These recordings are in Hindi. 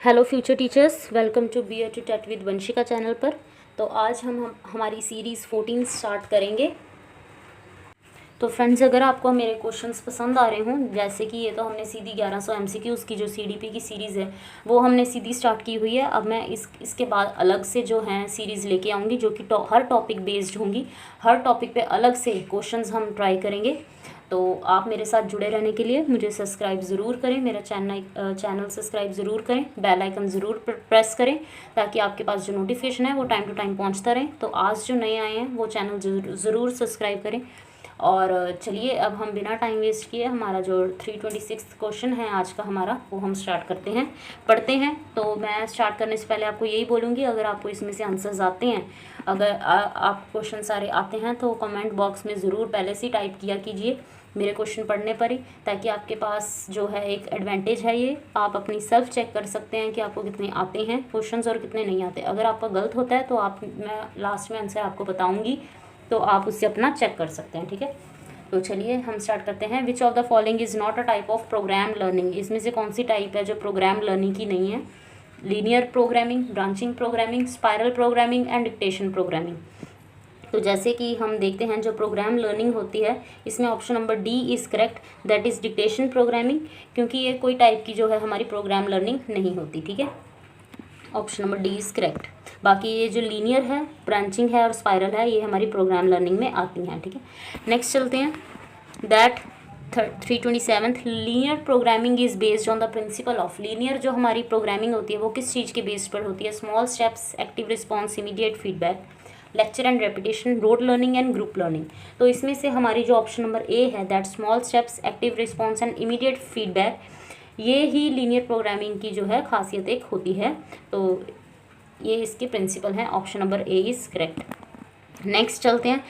Hello future teachers, welcome to B two TET with Vanshika channel पर। तो आज हम हमारी सीरीज़ 14 स्टार्ट करेंगे। तो फ्रेंड्स, अगर आपको मेरे क्वेश्चंस पसंद आ रहे हों, जैसे कि ये तो हमने सीधी 1100 MCQs की जो CDP की सीरीज़ है वो हमने सीधी स्टार्ट की हुई है। अब मैं इसके बाद अलग से जो है सीरीज़ लेके आऊँगी जो कि हर टॉपिक बेस्ड होंगी। हर टॉपिक पे अलग से क्वेश्चंस हम ट्राई करेंगे। तो आप मेरे साथ जुड़े रहने के लिए मुझे सब्सक्राइब ज़रूर करें, मेरा चैनल सब्सक्राइब ज़रूर करें, बेल आइकन ज़रूर प्रेस करें ताकि आपके पास जो नोटिफिकेशन है वो टाइम टू टाइम पहुंचता रहे। तो आज जो नए आए हैं वो चैनल ज़रूर सब्सक्राइब करें। और चलिए अब हम बिना टाइम वेस्ट किए हमारा जो 326 क्वेश्चन है आज का हमारा वो हम स्टार्ट करते हैं, पढ़ते हैं। तो मैं स्टार्ट करने से पहले आपको यही बोलूँगी, अगर आपको इसमें से आंसर्स आते हैं, अगर आप क्वेश्चन सारे आते हैं तो कमेंट बॉक्स में ज़रूर पहले से टाइप किया कीजिए मेरे क्वेश्चन पढ़ने पर ही, ताकि आपके पास जो है एक एडवांटेज है, ये आप अपनी सेल्फ चेक कर सकते हैं कि आपको कितने आते हैं क्वेश्चंस और कितने नहीं आते। अगर आपका गलत होता है तो मैं लास्ट में आंसर आपको बताऊंगी, तो आप उससे अपना चेक कर सकते हैं, ठीक है। तो चलिए हम स्टार्ट करते हैं। Which of the following is not a type of programme learning? इसमें से कौन सी टाइप है जो प्रोग्राम लर्निंग की नहीं है? Linear programming, branching programming, spiral programming and dictation programming. तो जैसे कि हम देखते हैं जो प्रोग्राम लर्निंग होती है इसमें option number D is correct, that is dictation programming, क्योंकि ये कोई टाइप की जो है हमारी प्रोग्राम लर्निंग नहीं होती, ठीक है। Option number D is correct. बाकी ये जो लीनियर है, ब्रांचिंग है और स्पाइरल है, ये हमारी प्रोग्राम लर्निंग में आती हैं, ठीक है। नेक्स्ट चलते हैं। That 327 linear programming is based on the principle of. Linear जो हमारी प्रोग्रामिंग होती है वो किस चीज़ के बेस पर होती है? Small steps, active response, immediate feedback, lecture and repetition, road learning and group learning. तो इसमें से हमारी जो ऑप्शन नंबर ए है, that small steps, active response and immediate feedback, ये ही लीनियर प्रोग्रामिंग की जो है खासियत एक होती है। तो ये इसके प्रिंसिपल हैं। Option number A is correct. Next चलते हैं।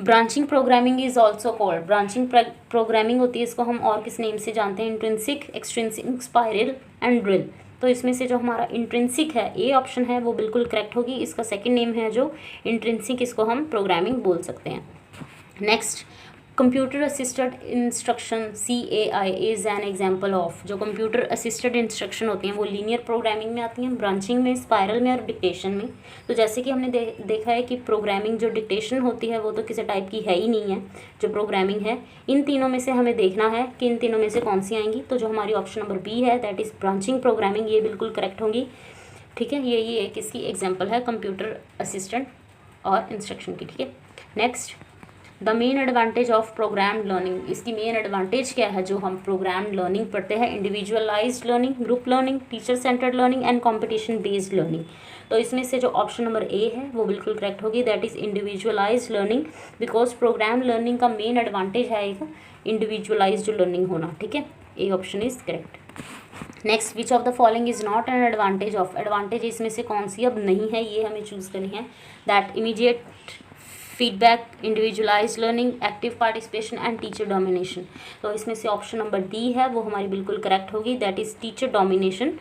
Branching programming is also called. Branching programming होती है, इसको हम और किस नेम से जानते हैं? Intrinsic, extrinsic, spiral and drill. तो इसमें से जो हमारा इंट्रिंसिक है, ए ऑप्शन है, वो बिल्कुल करेक्ट होगी। इसका सेकंड नेम है जो इंट्रिंसिक, इसको हम प्रोग्रामिंग बोल सकते हैं। Next, computer assisted instruction, CAI is an example of. जो कंप्यूटर असिस्टेड इंस्ट्रक्शन होती हैं वो लीनियर प्रोग्रामिंग में आती हैं, ब्रांचिंग में, स्पाइरल में और डिक्टेशन में। तो जैसे कि हमने देखा है कि प्रोग्रामिंग जो डिक्टेशन होती है वो तो किसी टाइप की है ही नहीं है, जो प्रोग्रामिंग है। इन तीनों में से हमें देखना है कि इन तीनों में से कौन सी आएंगी। तो जो हमारी ऑप्शन नंबर बी है, दैट इज़ ब्रांचिंग प्रोग्रामिंग, ये बिल्कुल करेक्ट होंगी, ठीक है। ये एक इसकी एग्जाम्पल है कंप्यूटर असिस्टेंट और इंस्ट्रक्शन की, ठीक है। Next, the main advantage of programme learning. इसकी मेन एडवांटेज क्या है जो हम प्रोग्राम लर्निंग पढ़ते हैं? Individualised learning, group learning, teacher centred learning and competition based learning. तो इसमें से जो ऑप्शन नंबर ए है वो बिल्कुल करेक्ट होगी, that is individualised learning, because programme learning का मेन एडवांटेज है एक इंडिविजुअलाइज्ड लर्निंग होना, ठीक है। A option is correct. Next, which of the following is not an advantage of. Advantage इसमें से कौन सी अब नहीं है, ये हमें चूज़ करनी है। That immediate feedback, individualised learning, active participation and teacher domination. तो इसमें से ऑप्शन नंबर डी है वो हमारी बिल्कुल करेक्ट होगी, दैट इज़ टीचर डोमिनेशन।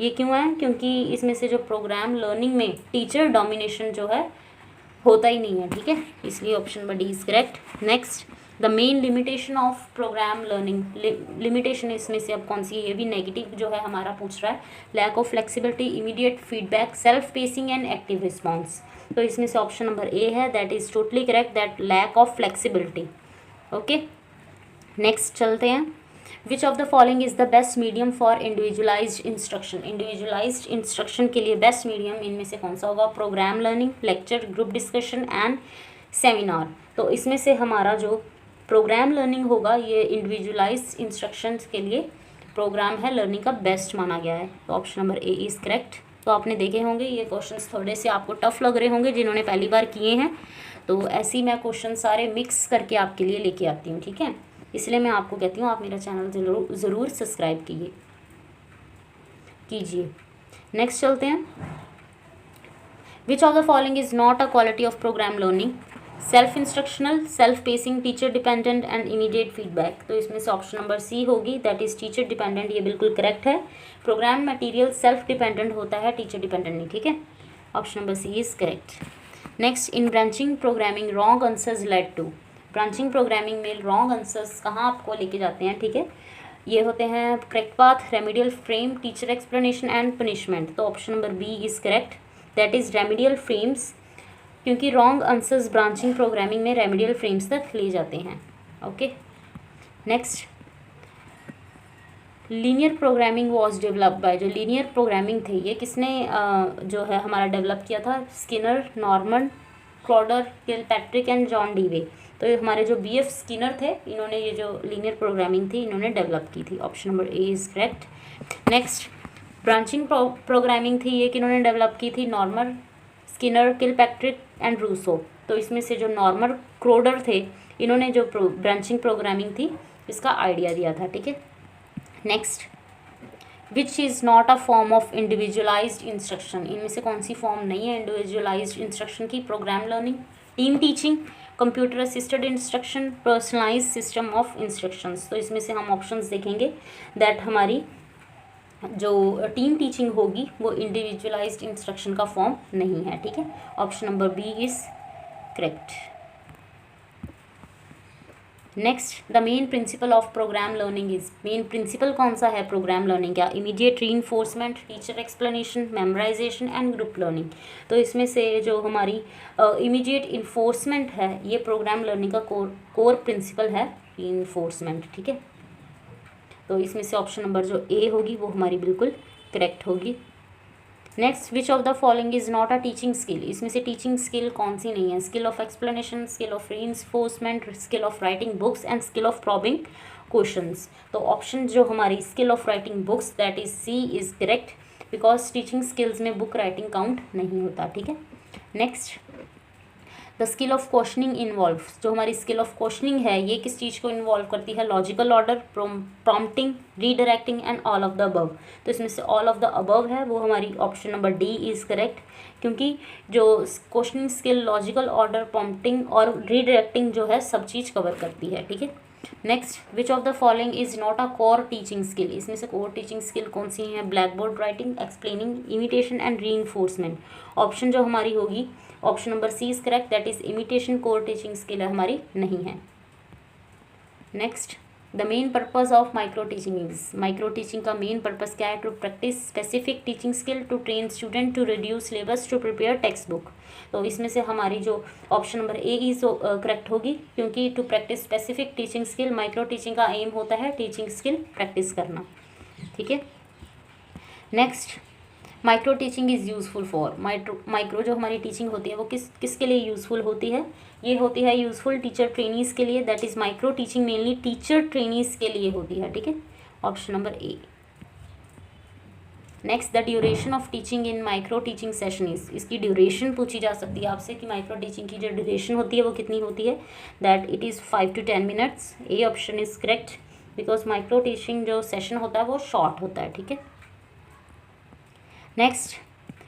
ये क्यों है? क्योंकि इसमें से जो प्रोग्राम लर्निंग में टीचर डोमिनेशन जो है होता ही नहीं है, ठीक है, इसलिए option number D is correct. Next, the main limitation of programme learning. Limitation इसमें से अब कौन सी है? ये भी नेगेटिव जो है हमारा पूछ रहा है। Lack of flexibility, immediate feedback, self pacing and active response. तो इसमें से ऑप्शन नंबर ए है, that is totally correct, that lack of flexibility, okay. Next चलते हैं। Which of the following is the best medium for individualised instruction. Individualised instruction के लिए बेस्ट मीडियम इनमें से कौन सा होगा? Programme learning, lecture, group discussion and seminar. तो इसमें से हमारा जो प्रोग्राम लर्निंग होगा ये इंडिविजुअलाइज्ड इंस्ट्रक्शंस के लिए प्रोग्राम है लर्निंग का बेस्ट माना गया है। तो option number A is correct. तो आपने देखे होंगे ये क्वेश्चंस थोड़े से आपको टफ लग रहे होंगे जिन्होंने पहली बार किए हैं, तो ऐसे ही मैं क्वेश्चन सारे मिक्स करके आपके लिए लेके आती हूँ, ठीक है। इसलिए मैं आपको कहती हूँ आप मेरा चैनल ज़रूर सब्सक्राइब कीजिए। नेक्स्ट चलते हैं। Which of the following is not a quality of programme learning? Self instructional, self pacing, teacher dependent and immediate feedback. तो इसमें से ऑप्शन नंबर सी होगी, दैट इज़ टीचर डिपेंडेंट, ये बिल्कुल करेक्ट है। प्रोग्राम मटेरियल सेल्फ डिपेंडेंट होता है, टीचर डिपेंडेंट नहीं, ठीक है। Option number C is correct. Next, in branching programming wrong answers lead to. Branching programming में रॉन्ग आंसर्स कहाँ आपको लेके जाते हैं, ठीक है। ये होते हैं correct path, remedial frame, teacher explanation and punishment. तो option number B is correct, that is remedial frames, क्योंकि रॉन्ग आंसर्स ब्रांचिंग प्रोग्रामिंग में रेमेडियल फ्रेम्स तक ले जाते हैं। Okay, next, linear programming was developed by, जो लीनियर प्रोग्रामिंग थे ये किसने जो है हमारा डेवलप किया था? Skinner, Norman, Crowder, Kilpatrick and John Dewey. तो ये हमारे जो बी एफ स्किनर थे, इन्होंने ये जो लीनियर प्रोग्रामिंग थी इन्होंने डेवलप की थी। Option number A is correct. Next, branching programming थी, ये किन्होंने डेवलप की थी? Norman, Skinner, Kilpatrick and Rousseau. तो इसमें से जो नॉर्मन, क्रोडर थे, इन्होंने जो ब्रांचिंग प्रोग्रामिंग थी इसका आइडिया दिया था। ठीक है, next, which is not a form of individualised instruction, इनमें से कौन सी फॉर्म नहीं है इंडिविजुअलाइज्ड इंस्ट्रक्शन की? Programme learning, team teaching, computer assisted instruction, personalised system of instructions. तो इसमें से हम ऑप्शंस देखेंगे दैट हमारी जो टीम टीचिंग होगी वो इंडिविजुअलाइज्ड इंस्ट्रक्शन का फॉर्म नहीं है। ठीक है, option number B is correct. Next, the main principle of programme learning is, main principle कौन सा है प्रोग्राम लर्निंग का? Immediate reinforcement, teacher explanation, memorisation and group learning. तो इसमें से जो हमारी इमीडिएट इन्फोर्समेंट है ये प्रोग्राम लर्निंग का कोर प्रिंसिपल है, रीइंफोर्समेंट। ठीक है, तो इसमें से ऑप्शन नंबर जो ए होगी वो हमारी बिल्कुल करेक्ट होगी। Next, which of the following is not a teaching skill, इसमें से टीचिंग स्किल कौन सी नहीं है? Skill of explanation, skill of reinforcement, skill of writing books and skill of probing questions. तो ऑप्शन जो हमारी skill of writing books, that is C is correct, because teaching skills में बुक राइटिंग काउंट नहीं होता। ठीक है, next, the skill of questioning involve, जो हमारी स्किल ऑफ क्वेश्चनिंग है ये किस चीज़ को इन्वॉल्व करती है? Logical order, prompting, redirecting and all of the above. तो इसमें से ऑल ऑफ द अबव है वो हमारी option number D is correct, क्योंकि जो questioning skill, logical order, prompting और रीडायरेक्टिंग जो है सब चीज़ कवर करती है। ठीक है, next, which of the following is not a core teaching skill, इसमें से कोर टीचिंग स्किल कौन सी है? Black board writing, explaining, imitation and reinforcement. Option जो हमारी होगी option number C is correct, that is imitation core teaching skill हमारी नहीं है। Next, the main purpose of micro teaching is, micro teaching का मेन पर्पज क्या है? To practise specific teaching skill, to train student, to reduce syllabus, to prepare text book. तो इसमें से हमारी जो option number A is correct होगी, क्योंकि to practise specific teaching skill, micro teaching का एम होता है टीचिंग स्किल प्रैक्टिस करना। ठीक है, next, micro teaching is useful for, micro जो हमारी टीचिंग होती है वो किसके लिए यूज़फुल होती है? ये होती है यूज़फुल टीचर ट्रेनीज़ के लिए, that is micro teaching mainly teacher trainees के लिए होती है। ठीक है, option number A. Next, the duration of teaching in micro teaching session is, इसकी ड्यूरेशन पूछी जा सकती है आपसे कि माइक्रो टीचिंग की जो ड्यूरेशन होती है वो कितनी होती है? That it is 5 to 10 minutes। A option is correct, because micro teaching जो सेशन होता है वो शॉर्ट होता है। ठीक है, next,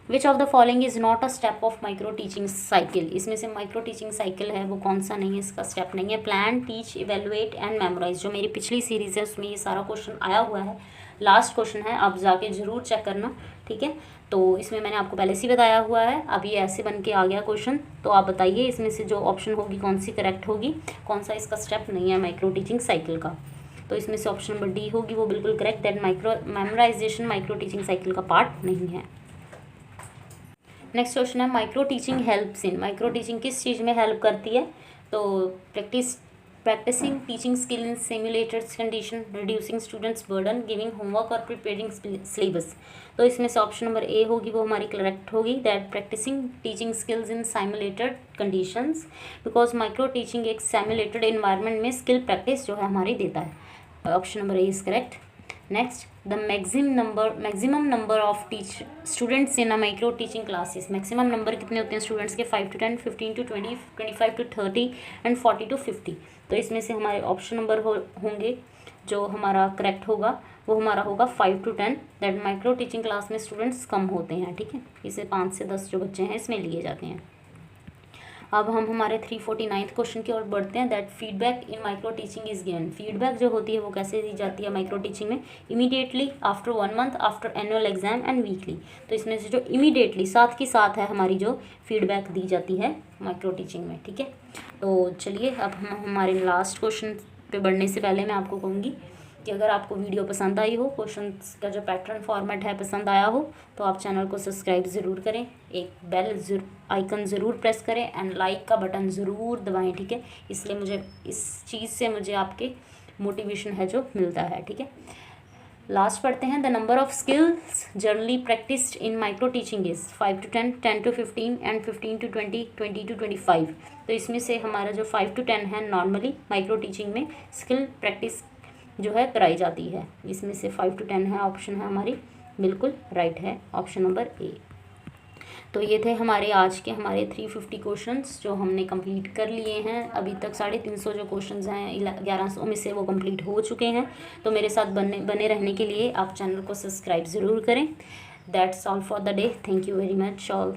which of the following is not a step of micro teaching cycle, इसमें से माइक्रो टीचिंग साइकिल है वो कौन सा नहीं है, इसका स्टेप नहीं है? Plan, teach, evaluate and memorise. जो मेरी पिछली सीरीज़ है उसमें ये सारा क्वेश्चन आया हुआ है, लास्ट क्वेश्चन है, आप जाके ज़रूर चेक करना। ठीक है, तो इसमें मैंने आपको पहले से बताया हुआ है, अब ये ऐसे बन के आ गया क्वेश्चन। तो आप बताइए इसमें से जो ऑप्शन होगी कौन सी करेक्ट होगी, कौन सा इसका स्टेप नहीं है माइक्रो टीचिंग साइकिल का? तो इसमें से ऑप्शन नंबर डी होगी वो बिल्कुल correct, that memorisation micro teaching cycle का पार्ट नहीं है। नेक्स्ट क्वेश्चन है, micro teaching helps in, micro teaching किस चीज़ में हेल्प करती है? तो practising teaching skill in simulated condition, reducing students burden, giving homework और प्रिपेयरिंग सिलेबस। तो इसमें से ऑप्शन नंबर ए होगी वो हमारी करेक्ट होगी, that practising teaching skills in simulated conditions, because micro teaching एक सिमुलेटेड इन्वायरमेंट में स्किल प्रैक्टिस जो है हमारी देता है। Option number A is correct. Next, the maximum number of students in a micro teaching classes, maximum number कितने होते हैं स्टूडेंट्स के? 5 to 10, 15 to 20, 25 to 30 and 40 to 50। तो इसमें से हमारे ऑप्शन नंबर होंगे जो हमारा करेक्ट होगा वो हमारा होगा 5 to 10, that micro teaching class में स्टूडेंट्स कम होते हैं। ठीक है, इसे 5 से 10 जो बच्चे हैं इसमें लिए जाते हैं। अब हम हमारे 349 क्वेश्चन की ओर बढ़ते हैं, that feedback in micro teaching is given. Feedback जो होती है वो कैसे दी जाती है माइक्रो टीचिंग में? Immediately, after 1 month, after annual exam and weekly. तो इसमें से जो इमीडिएटली साथ की साथ है हमारी जो फीडबैक दी जाती है माइक्रो टीचिंग में। ठीक है, तो चलिए अब हम हमारे लास्ट क्वेश्चन पे बढ़ने से पहले मैं आपको कहूँगी कि अगर आपको वीडियो पसंद आई हो, क्वेश्चंस का जो पैटर्न फॉर्मेट है पसंद आया हो, तो आप चैनल को सब्सक्राइब ज़रूर करें, एक बेल आइकन ज़रूर प्रेस करें एंड लाइक का बटन ज़रूर दबाएं, ठीक है। इसलिए मुझे इस चीज़ से मुझे आपके मोटिवेशन है जो मिलता है, ठीक है। लास्ट पढ़ते हैं। The number of skills generally practised in micro teaching is 5 to 10, 10 to 15 and 15 to 20, 20 to 25। तो इसमें से हमारा जो 5 to 10 है नॉर्मली माइक्रो टीचिंग में स्किल प्रैक्टिस जो है कराई जाती है। इसमें से 5 to 10 है, ऑप्शन है हमारी बिल्कुल राइट है, ऑप्शन नंबर ए। तो ये थे हमारे आज के 350 क्वेश्चंस जो हमने कंप्लीट कर लिए हैं। अभी तक 350 जो क्वेश्चंस हैं 1100 में से वो कंप्लीट हो चुके हैं। तो मेरे साथ बने रहने के लिए आप चैनल को सब्सक्राइब ज़रूर करें। That's all for the day. Thank you very much all.